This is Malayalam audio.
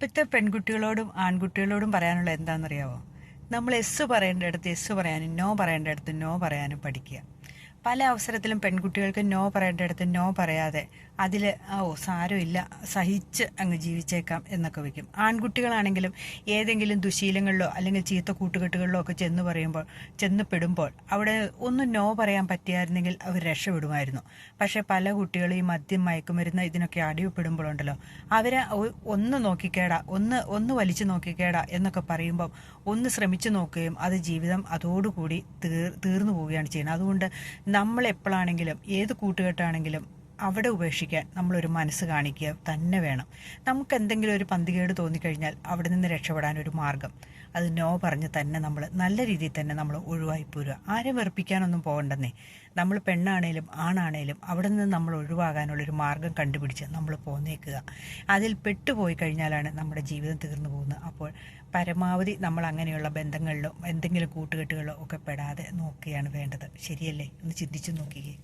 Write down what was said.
ഇപ്പോഴത്തെ പെൺകുട്ടികളോടും ആൺകുട്ടികളോടും പറയാനുള്ള എന്താണെന്നറിയാമോ? നമ്മൾ എസ് പറയേണ്ടയിടത്ത് എസ് പറയാനും നോ പറയേണ്ടയിടത്ത് നോ പറയാനും പഠിക്കുക. പല അവസരത്തിലും പെൺകുട്ടികൾക്ക് നോ പറയേണ്ടയിടത്ത് നോ പറയാതെ അതിൽ സാരമില്ല, സഹിച്ച് അങ്ങ് ജീവിച്ചേക്കാം എന്നൊക്കെ വയ്ക്കും. ആൺകുട്ടികളാണെങ്കിലും ഏതെങ്കിലും ദുശീലങ്ങളിലോ അല്ലെങ്കിൽ ചീത്ത കൂട്ടുകെട്ടുകളിലോ ഒക്കെ ചെന്ന് പെടുമ്പോൾ അവിടെ ഒന്നും നോ പറയാൻ പറ്റിയായിരുന്നെങ്കിൽ അവർ രക്ഷപ്പെടുമായിരുന്നു. പക്ഷേ പല കുട്ടികളും ഈ മദ്യം, മയക്കുമരുന്ന് ഇതിനൊക്കെ അടിമപ്പെടുമ്പോഴുണ്ടല്ലോ, അവരെ ഒന്ന് നോക്കിക്കേടാ, ഒന്ന് വലിച്ചു നോക്കിക്കേടാ എന്നൊക്കെ പറയുമ്പം ഒന്ന് ശ്രമിച്ചു നോക്കുകയും അത് ജീവിതം അതോടുകൂടി തീർന്നു പോവുകയാണ് ചെയ്യുന്നത്. അതുകൊണ്ട് നമ്മൾ എപ്പോഴാണെങ്കിലും ഏത് കൂട്ടുകെട്ടാണെങ്കിലും അവിടെ ഉപേക്ഷിക്കാൻ നമ്മളൊരു മനസ്സ് കാണിക്കുക തന്നെ വേണം. നമുക്ക് എന്തെങ്കിലും ഒരു പന്തികേട് തോന്നിക്കഴിഞ്ഞാൽ അവിടെ നിന്ന് രക്ഷപ്പെടാൻ ഒരു മാർഗം, അത് നോ പറഞ്ഞ് തന്നെ നമ്മൾ നല്ല രീതിയിൽ തന്നെ നമ്മൾ ഒഴിവായി പോരുക. ആരെ വെറുപ്പിക്കാനൊന്നും പോകണ്ടെന്നേ. നമ്മൾ പെണ്ണാണേലും ആണാണേലും അവിടെ നിന്ന് നമ്മൾ ഒഴിവാകാനുള്ളൊരു മാർഗം കണ്ടുപിടിച്ച് നമ്മൾ പോന്നേക്കുക. അതിൽ പെട്ടുപോയി കഴിഞ്ഞാലാണ് നമ്മുടെ ജീവിതം തീർന്നു പോകുന്നത്. അപ്പോൾ പരമാവധി നമ്മൾ അങ്ങനെയുള്ള ബന്ധങ്ങളിലോ എന്തെങ്കിലും കൂട്ടുകെട്ടുകളിലോ ഒക്കെ പെടാതെ നോക്കുകയാണ് വേണ്ടത്. ശരിയല്ലേ? ഒന്ന് ചിന്തിച്ചു നോക്കിയേ.